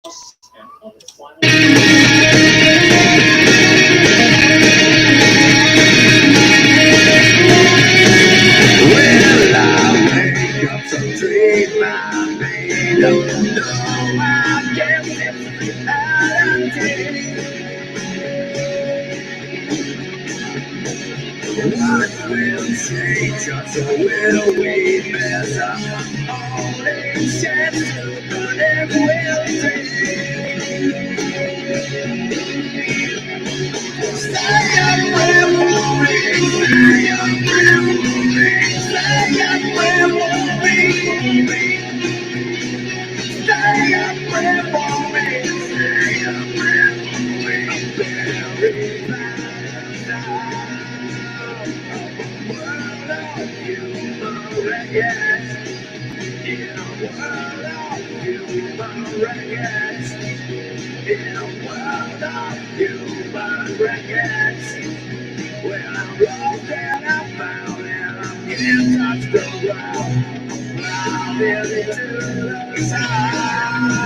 Well, I wake up some dream I made up. No, I guess it's reality. What will change us or will we mess up? Only chance to burn it will take. Stay up for me, stay up for me, stay up for me. Stay up for me, stay up for me. Very world of human regrets. In a world of human regrets. In a world of human regrets. When I'm lost and I'm found and I can't touch the ground, I'm headed to the side.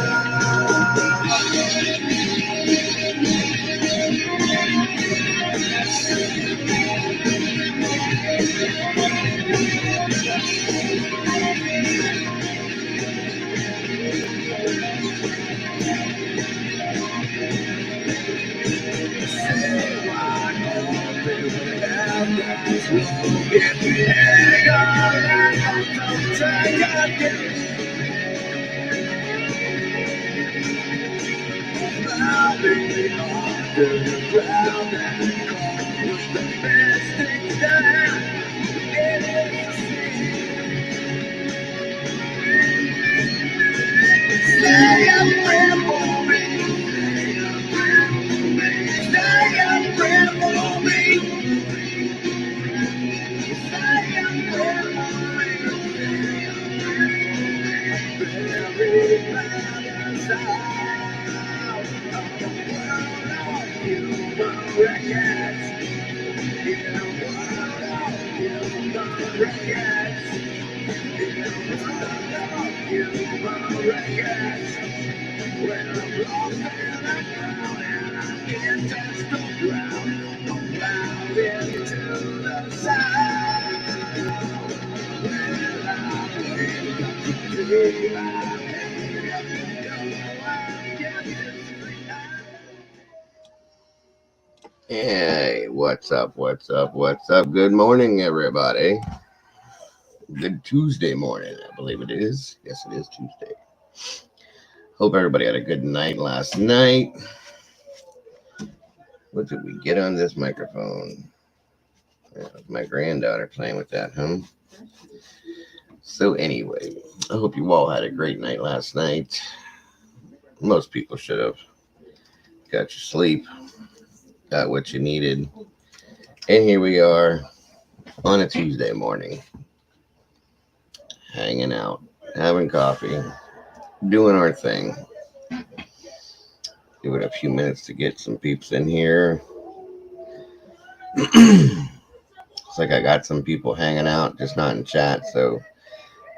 Stay up for me. Stay up for me. Stay up for when I'm lost and I'm found and I can't touch the ground, I'm bound into the side. Well, I wake up to dream I made up. No, I guess it's reality. Hey, what's up? What's up? What's up? Good morning, everybody. Good Tuesday morning, I believe it is. Yes, it is Tuesday. Hope everybody had a good night last night. What did we get on this microphone? My granddaughter playing with that, huh? So anyway, I hope you all had a great night last night. Most people should have. Got your sleep, got what you needed. And here we are on a Tuesday morning, hanging out, having coffee, doing our thing. Give it a few minutes to get some peeps in here. Looks like I got some people hanging out, just not in chat. So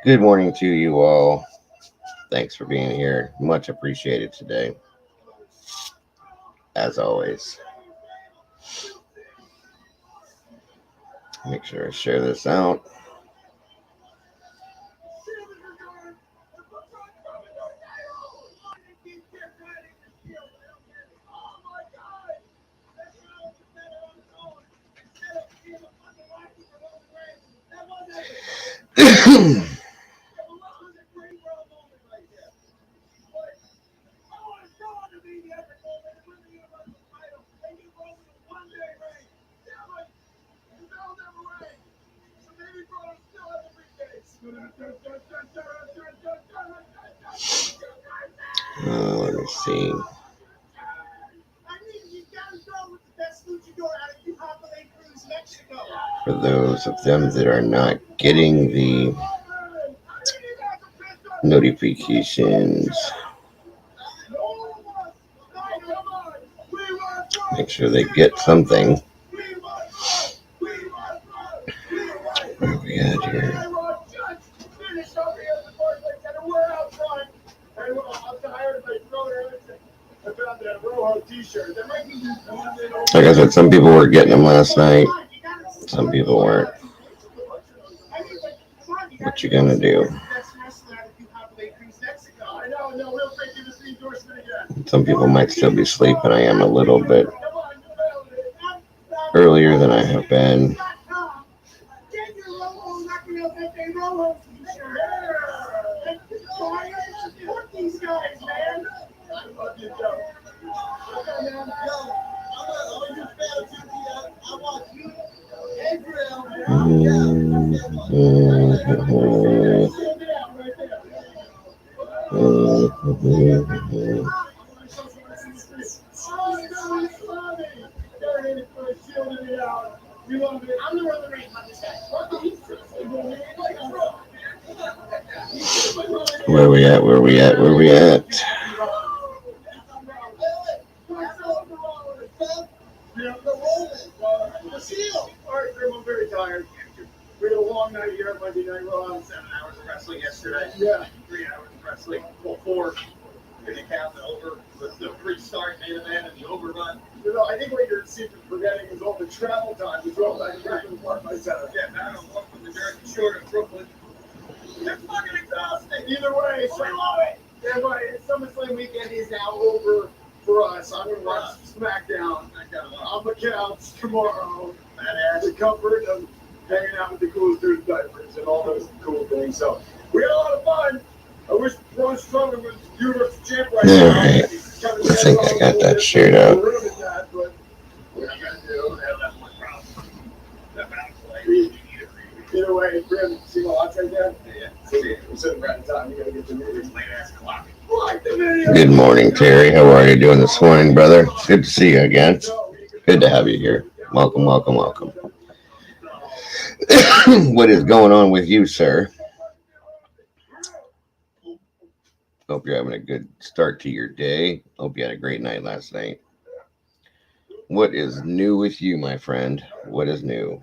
good morning to you all. Thanks for being here. Much appreciated today. As always. Make sure I share this out. Let me see. For those of them that are not getting the notifications, make sure they get something. Where are we at here? Like I said, some people were getting them last night. Some people weren't. What you gonna do? Some people might still be sleeping. I am a little bit earlier than I have been. Where we at? Where we at? Where we at? I'm very tired. We had a long night here at Monday Night Raw. 7 hours of wrestling yesterday. Yeah. 3 hours of wrestling. Well, 4. If you count the over, the pre-start main event and the overrun. I think what you're forgetting is all the travel time as well. Like Franklin Park by Center. Yeah, now I'm walking from the Jersey Shore to Brooklyn. It's fucking exhausting. Either way, we love it. Yeah, right. SummerSlam weekend is now over for us. I'm going to watch SmackDown on the couch tomorrow. The comfort of hanging out with the coolest dudes diapers and all those cool things. So we had a lot of fun. I wish Braun Strowman was Universal Champ right now. All right. I think I got that shared out. But what are you going to do? That's my problem. Either way, Grim, see my watch right there? Yeah. We're sitting right in time. You got to get the movie. Late ass clock. Good morning, Terry. How are you doing this morning, brother? Good to see you again. Good to have you here. Welcome, welcome, welcome. What is going on with you, sir? Hope you're having a good start to your day. Hope you had a great night last night. What is new with you, my friend? What is new?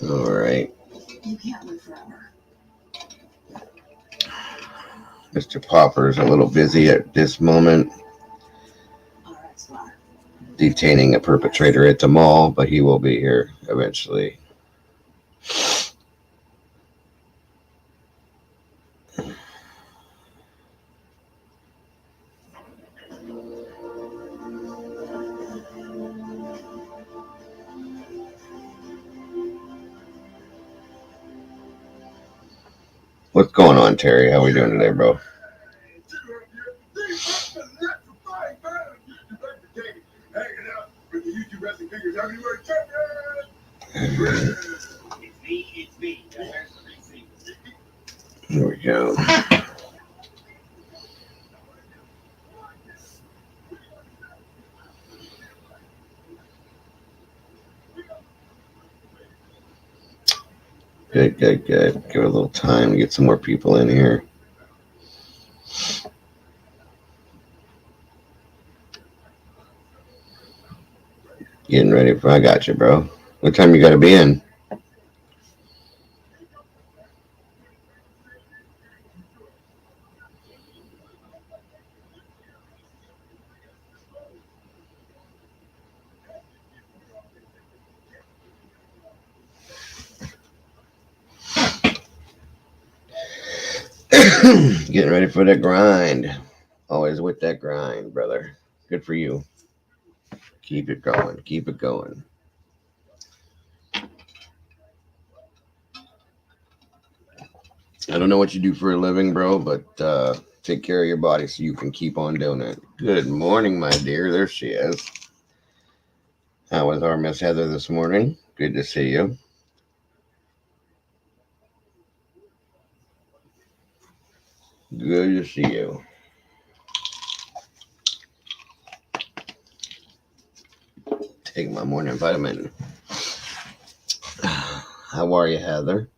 All right. You can't live forever. Mr. Popper's a little busy at this moment, detaining a perpetrator at the mall, but he will be here eventually. What's going on, Terry? How are we doing today, bro? Here we go. Good. Give it a little time to get some more people in here. Getting ready for, I got you, bro. What time you got to be in? Getting ready for the grind. Always with that grind, brother. Good for you. Keep it going. Keep it going. I don't know what you do for a living, bro, but take care of your body so you can keep on doing it. Good morning, my dear. There she is. How was our Miss Heather this morning? Good to see you. Good to see you. Take my morning vitamin. How are you, Heather?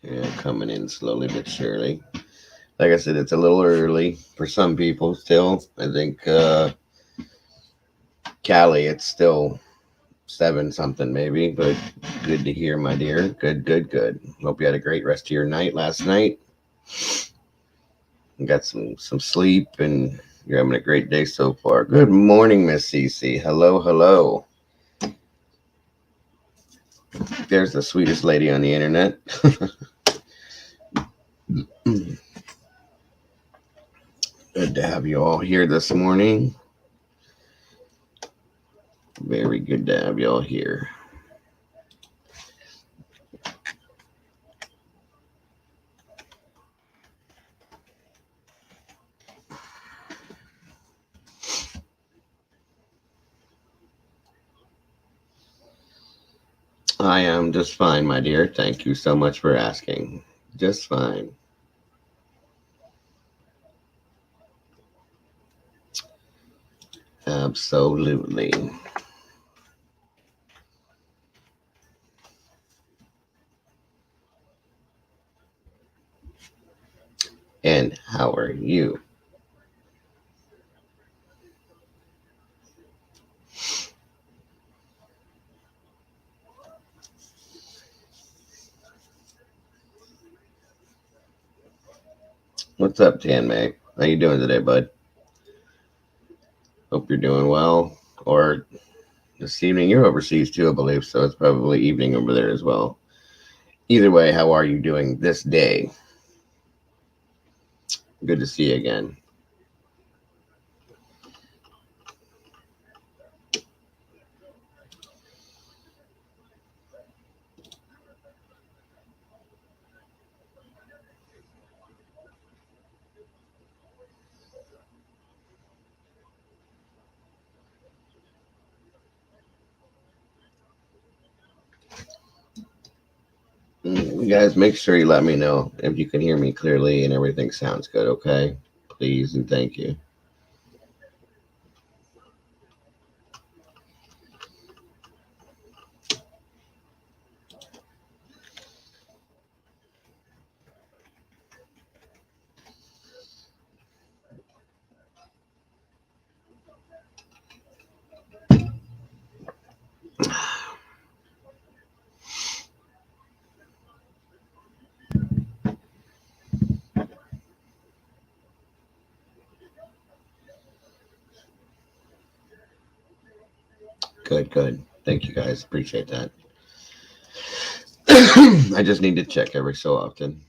Yeah, coming in slowly but surely. Like I said, it's a little early for some people still. I think Cali, it's still 7 something maybe, but good to hear, my dear. Good, good, good. Hope you had a great rest of your night last night. Got some sleep, and you're having a great day so far. Good morning, Miss Cece. Hello, hello. There's the sweetest lady on the internet. Good to have you all here this morning. Very good to have you all here. I am just fine, my dear. Thank you so much for asking. Just fine. Absolutely. And how are you? What's up, Tan May? How you doing today, bud? Hope you're doing well. Or this evening, you're overseas too, I believe, so it's probably evening over there as well. Either way, how are you doing this day? Good to see you again. You guys, make sure you let me know if you can hear me clearly and everything sounds good, okay? Please and thank you. Good, good. Thank you guys. Appreciate that. I just need to check every so often.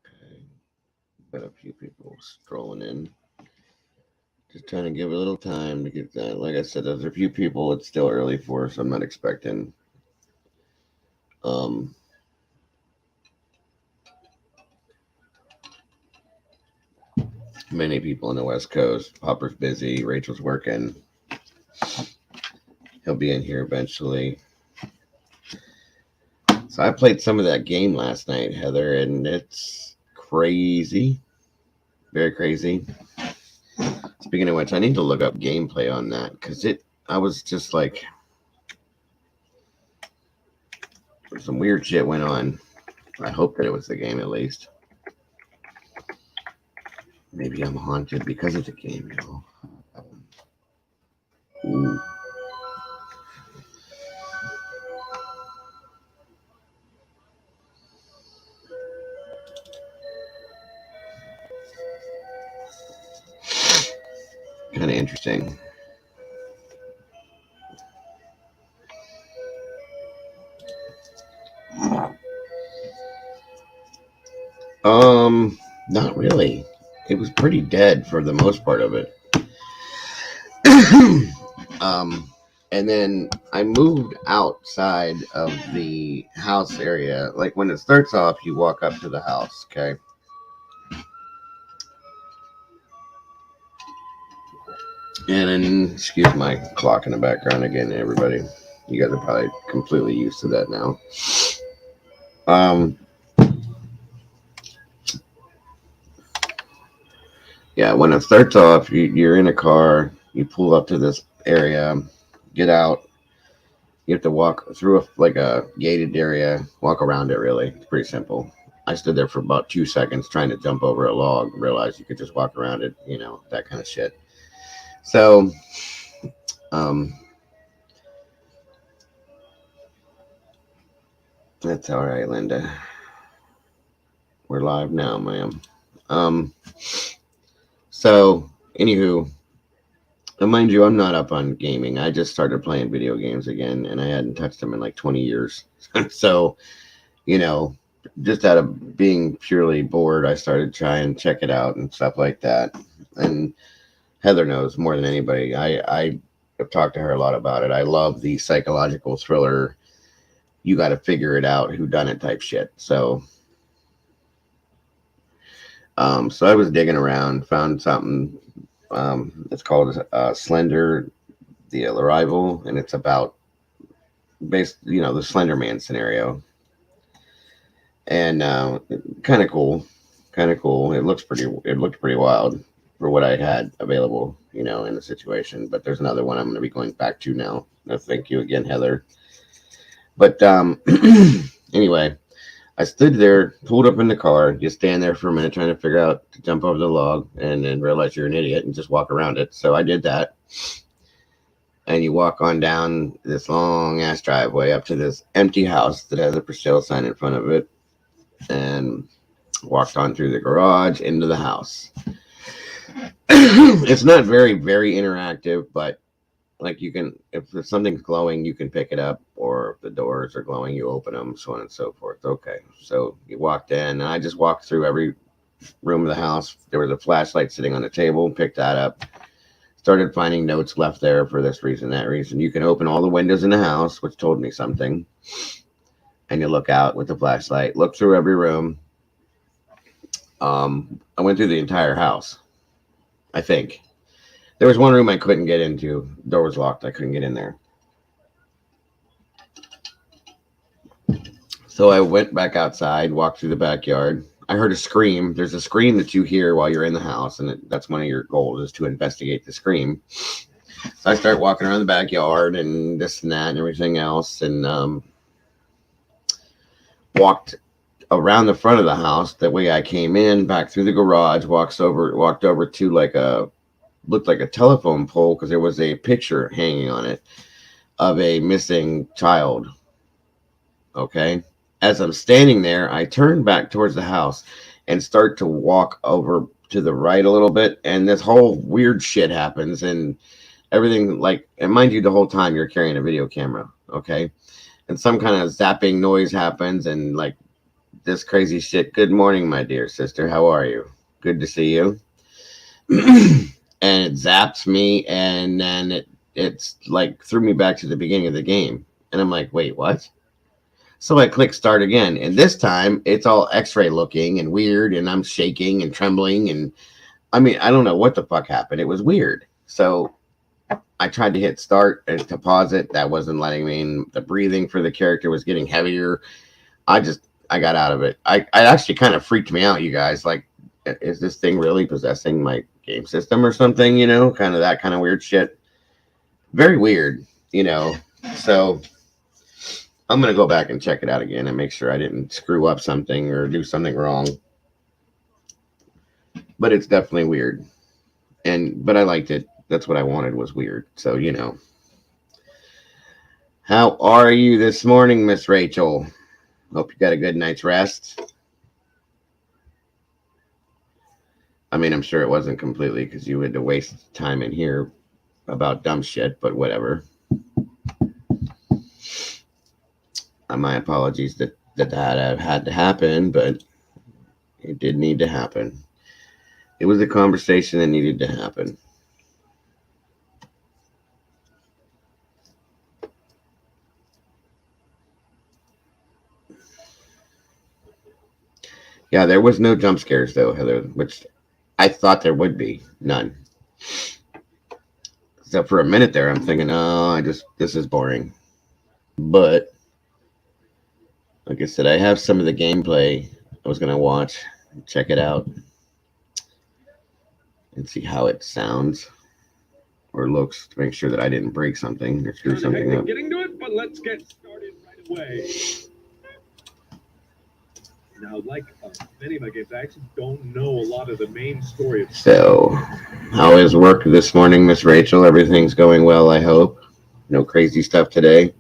Okay. Got a few people strolling in. Just trying to give a little time to get that. Like I said, there's a few people it's still early for, so I'm not expecting um many people on the West Coast. Popper's busy, Rachel's working. He'll be in here eventually. So I played some of that game last night, Heather, and it's crazy. Very crazy. Speaking of which, I need to look up gameplay on that because I was just like, some weird shit went on. I hope that it was the game at least. Maybe I'm haunted because of the game, y'all. Ooh. Kind of interesting. Not really. It was pretty dead for the most part of it. um, And then I moved outside of the house area. Like when it starts off, you walk up to the house, okay? And then, excuse my clock in the background again, everybody. You guys are probably completely used to that now. Um, yeah, when it starts off, you're in a car, you pull up to this area, get out. You have to walk through like a gated area, walk around it. Really, it's pretty simple. I stood there for about 2 seconds trying to jump over a log, realized you could just walk around it, that kind of shit. So, um, that's all right, Linda. We're live now, ma'am. Um, so, anywho, mind you, I'm not up on gaming. I just started playing video games again, and I hadn't touched them in like 20 years. So, you know, just out of being purely bored, I started trying to check it out and stuff like that. And Heather knows more than anybody. I have talked to her a lot about it. I love the psychological thriller. You got to figure it out, who done it type shit. So I was digging around, found something. It's called Slender, the Arrival, and it's about the Slender Man scenario, and kind of cool, kind of cool. It looked pretty wild for what I had available, in the situation. But there's another one I'm going to be going back to now. No, thank you again, Heather. But anyway, I stood there, pulled up in the car, just stand there for a minute trying to figure out to jump over the log, and then realize you're an idiot and just walk around it. So I did that. And you walk on down this long ass driveway up to this empty house that has a for sale sign in front of it, and walked on through the garage into the house. It's not very, very interactive, but like you can, if something's glowing, you can pick it up, or if the doors are glowing, you open them, so on and so forth. Okay, so you walked in, and I just walked through every room of the house. There was a flashlight sitting on the table, picked that up, started finding notes left there for this reason, that reason. You can open all the windows in the house, which told me something, and you look out with the flashlight, look through every room. I went through the entire house, I think. There was one room I couldn't get into. Door was locked. I couldn't get in there. So I went back outside, walked through the backyard. I heard a scream. There's a scream that you hear while you're in the house, and that's one of your goals is to investigate the scream. So I start walking around the backyard and this and that and everything else, and walked around the front of the house. That way I came in, back through the garage, walked over to looked like a telephone pole because there was a picture hanging on it of a missing child. Okay. As I'm standing there, I turn back towards the house and start to walk over to the right a little bit. And this whole weird shit happens and everything, and mind you, the whole time you're carrying a video camera. Okay. And some kind of zapping noise happens and like this crazy shit. Good morning, my dear sister. How are you? Good to see you. And it zaps me, and then it's like threw me back to the beginning of the game. And I'm like, wait, what? So I click start again, and this time it's all X-ray looking and weird, and I'm shaking and trembling, and I mean, I don't know what the fuck happened. It was weird. So I tried to hit start and to pause it. That wasn't letting me, and the breathing for the character was getting heavier. I got out of it. I actually kind of freaked me out, you guys. Like, is this thing really possessing my game system or something? Kind of that kind of weird shit. Very weird, So I'm going to go back and check it out again and make sure I didn't screw up something or do something wrong. But it's definitely weird. But I liked it. That's what I wanted, was weird. So, How are you this morning, Miss Rachel? Hope you got a good night's rest. I mean, I'm sure it wasn't completely because you had to waste time in here about dumb shit, but whatever. My apologies that had to happen, but it did need to happen. It was a conversation that needed to happen. Yeah, there was no jump scares though, Heather, which I thought there would be. None. So for a minute there, I'm thinking, oh, this is boring. But like I said, I have some of the gameplay I was gonna watch, check it out, and see how it sounds or looks to make sure that I didn't break something or screw something up. Getting to it, but let's get started right away. Now, like many of my games, I actually don't know a lot of the main story. So, how is work this morning, Miss Rachel? Everything's going well, I hope. No crazy stuff today.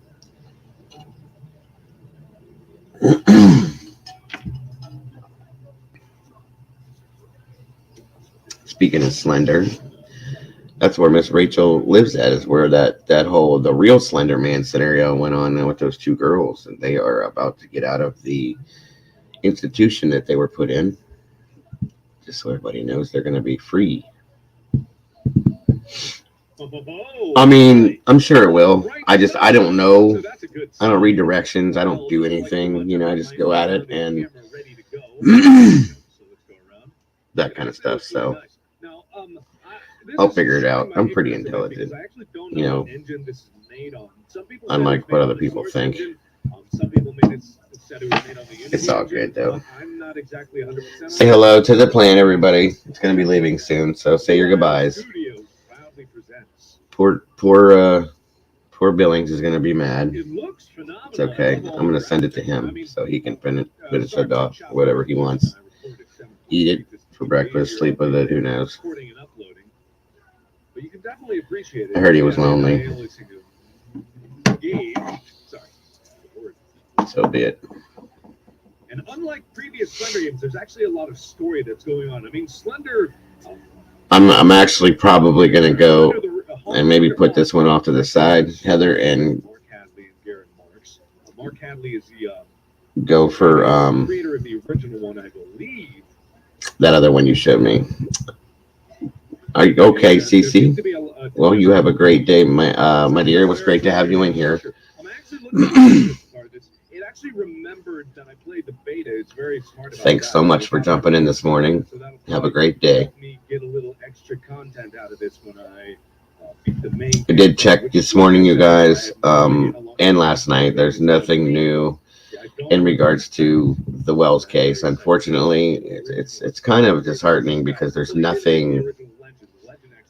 Speaking of Slender, that's where Miss Rachel lives at. Is where that whole the real Slender Man scenario went on with those two girls, and they are about to get out of the institution that they were put in. Just so everybody knows, they're going to be free. I mean, I'm sure it will. I don't know. I don't read directions. I don't do anything. I just go at it and that kind of stuff. So I'll figure it out. I'm pretty intelligent. Unlike what other people think. It's all good though. Say hello to the plant, everybody. It's going to be leaving soon, so say your goodbyes. Poor Billings is going to be mad. It's okay. I'm going to send it to him so he can finish it off, whatever he wants. Eat it for breakfast, sleep with it, who knows. I heard he was lonely. So be it. And unlike previous Slender games, there's actually a lot of story that's going on. I mean, Slender... I'm actually probably going to go and maybe put this one off to the side, Heather, and Mark Hadley is the go for creator of the original one, I believe. That other one you showed me. Are you okay, Cece? Well, you have a great day, my dear. It was great to have you in here. I'm actually looking at this. It actually remembered that I played the beta. It's very smart about Thanks so much for jumping in this morning. Have a great day. Let me get a little extra content out of this when I beat the main. I did check this morning, you guys, and last night. There's nothing new in regards to the Wells case. Unfortunately, it's kind of disheartening because there's nothing.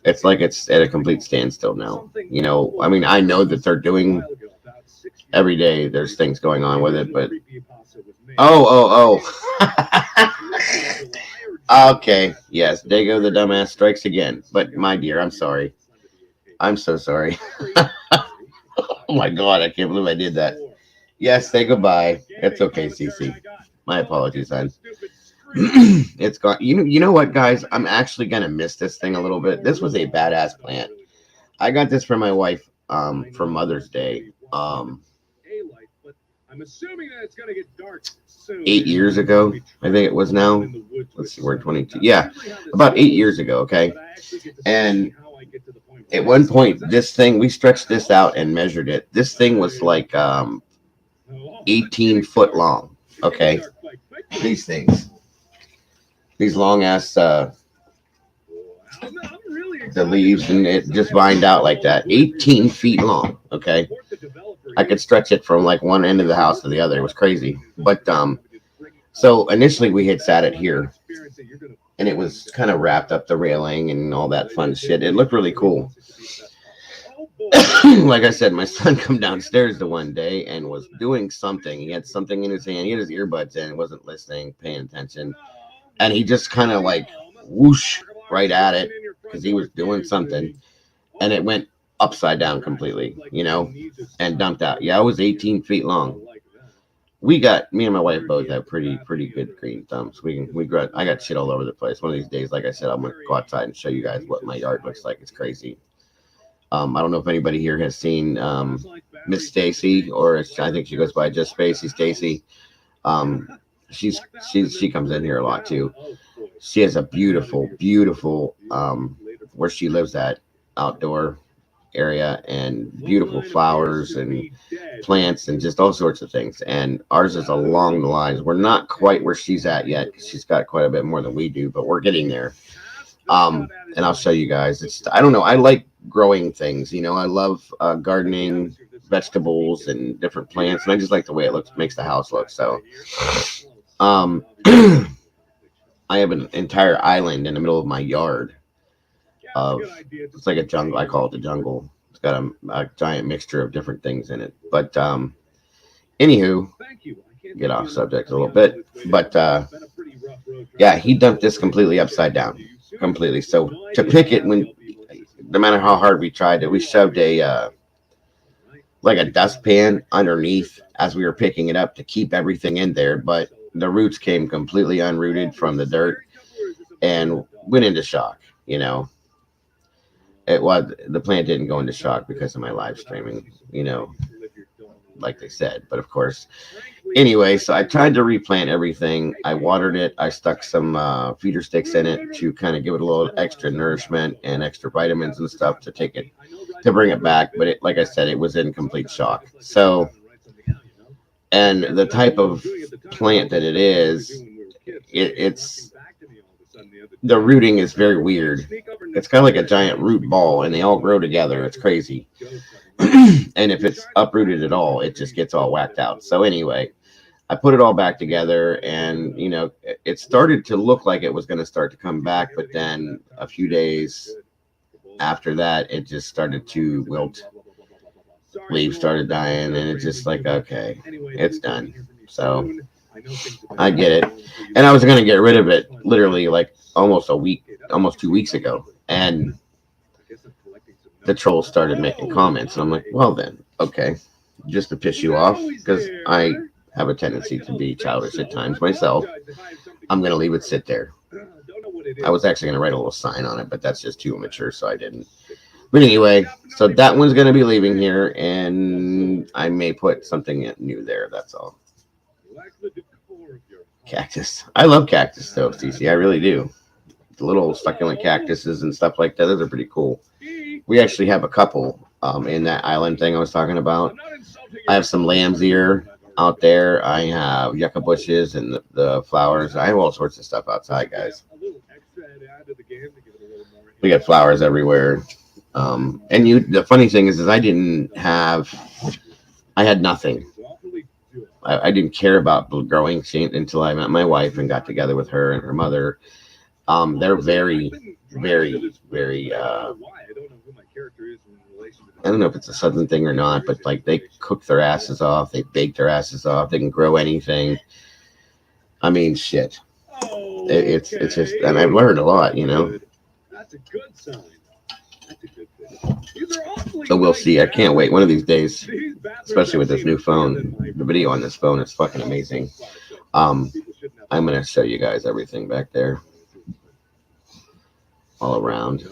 It's like it's at a complete standstill now. I mean, I know that they're doing every day. There's things going on with it, but oh. Okay, yes, Dago the dumbass strikes again. But my dear, I'm sorry. I'm so sorry. Oh my God, I can't believe I did that. Yes, say goodbye. It's okay, Cece. My apologies, hon. It's gone. You know what, guys? I'm actually gonna miss this thing a little bit. This was a badass plant. I got this for my wife for Mother's Day. I'm assuming that it's gonna get dark soon. 8 years ago, I think it was now. Let's see, we're 22. Yeah, about 8 years ago. Okay, and at one point, this thing we stretched this out and measured it. This thing was like 18 foot long. Okay, these things. These long ass the leaves, and it just vined out like that. 18 feet long. Okay, I could stretch it from like one end of the house to the other. It was crazy. But so initially we had sat it here, and it was kind of wrapped up the railing and all that fun shit. It looked really cool. Like I said, my son come downstairs the one day and was doing something. He had something in his hand. He had his earbuds in, wasn't listening, paying attention. And he just kind of like whoosh right at it because he was doing something. And it went upside down completely, and dumped out. Yeah, it was 18 feet long. Me and my wife both have pretty good green thumbs. I got shit all over the place. One of these days, like I said, I'm going to go outside and show you guys what my yard looks like. It's crazy. I don't know if anybody here has seen Miss Stacy, or I think she goes by just Stacy. She comes in here a lot too. She has a beautiful where she lives at outdoor area and beautiful flowers and plants and just all sorts of things. And ours is along the lines. We're not quite where she's at yet because she's got quite a bit more than we do, but we're getting there. And I'll show you guys. It's I don't know. I like growing things. You know, I love gardening, vegetables, and different plants, and I just like the way it looks, makes the house look. So, um, I have an entire island in the middle of my yard of it's like a jungle. I call it the jungle. It's got a giant mixture of different things in it. But anywho, get off subject a little bit. But yeah, he dumped this completely upside down, completely. So to pick it, when no matter how hard we tried it, we shoved a like a dustpan underneath as we were picking it up to keep everything in there. But the roots came completely unrooted from the dirt and went into shock. You know, it was the plant didn't go into shock because of my live streaming. You know, like they said. But of course, anyway, so I tried to replant everything. I watered it. I stuck some feeder sticks in it to kind of give it a little extra nourishment and extra vitamins and stuff to take it to bring it back. But it, like I said, it was in complete shock. So, and the type of plant that it is, it's the rooting is very weird. It's kind of like a giant root ball, and they all grow together. It's crazy. And if it's uprooted at all, it just gets all whacked out. So anyway, I put it all back together, and you know, it started to look like it was going to start to come back, but then a few days after that, it just started to wilt. Leaves started dying, and it's just like, okay, it's done. So I get it, and I was going to get rid of it literally like almost a week, almost 2 weeks ago, and the trolls started making comments, and I'm like, well then, okay, just to piss you off because I have a tendency to be childish at times myself. I'm gonna leave it sit there. I was actually gonna write a little sign on it, but that's just too immature, so I didn't. But anyway, so that one's gonna be leaving here, and I may put something new there. That's all. Cactus. I love cactus though, CC. I really do. The little succulent cactuses and stuff like that. Those are pretty cool. We actually have a couple in that island thing I was talking about. I have some lamb's ear out there. I have yucca bushes and the flowers. I have all sorts of stuff outside, guys. We got flowers everywhere. And you, the funny thing is I didn't have, I had nothing. I didn't care about growing until I met my wife and got together with her and her mother. They're very, very, very. I don't know if it's a southern thing or not, but like they cook their asses off, they bake their asses off, they can grow anything. I mean, shit. It's just, and I've learned a lot, you know. So we'll see. I can't wait. One of these days, especially with this new phone, the video on this phone is fucking amazing. Um, I'm gonna show you guys everything back there, all around.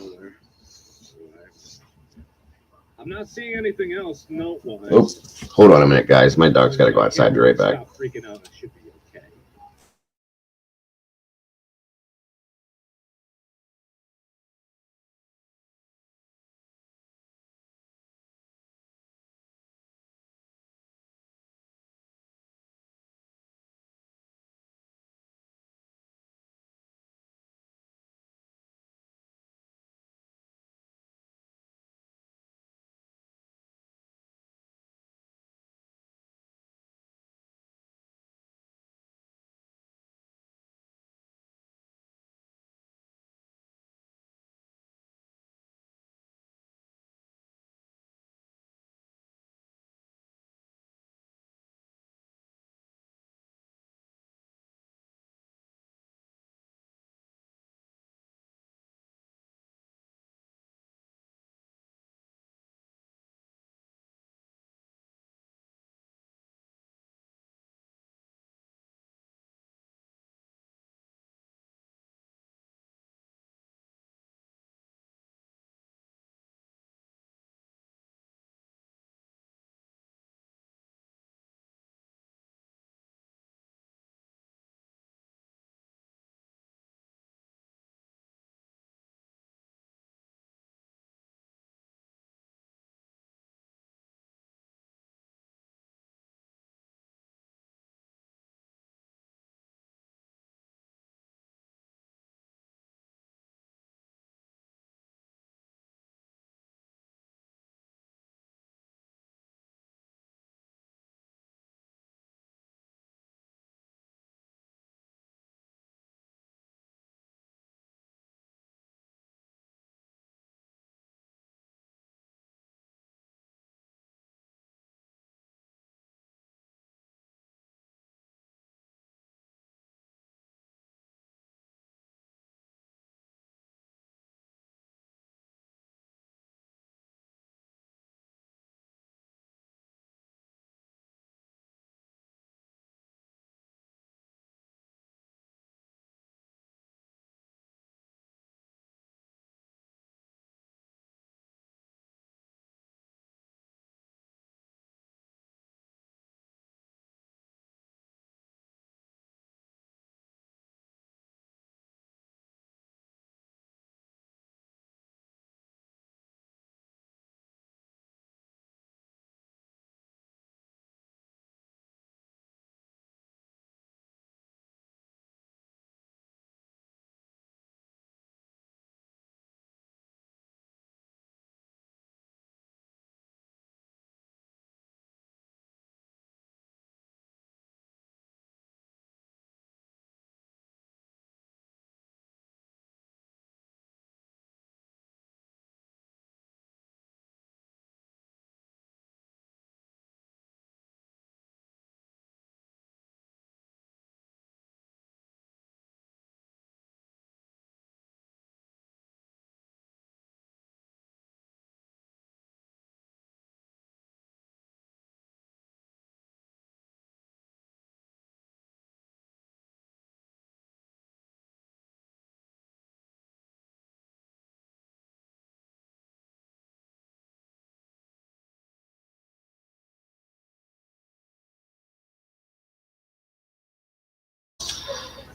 I'm not seeing anything else. No. Oops. Hold on a minute, guys. My dog's got to go outside. Be right back. Stop freaking out. It should be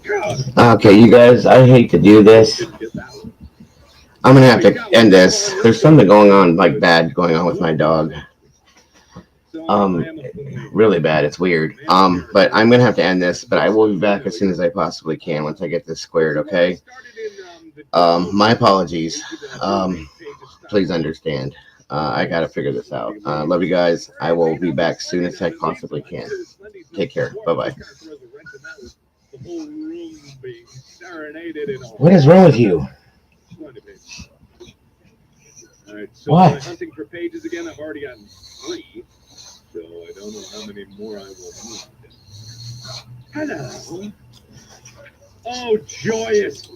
Okay, you guys, I hate to do this. I'm gonna have to end this. There's something going on, like bad going on with my dog. Um, really bad. It's weird. But I'm gonna have to end this. But I will be back as soon as I possibly can once I get this squared. Okay. My apologies. Please understand. I gotta figure this out. Love you guys. I will be back soon as I possibly can. Take care. Bye bye. What is wrong with you? What? Hunting for pages again. I've already gotten 3, so I don't know how many more I will need. Hello. Oh, joyous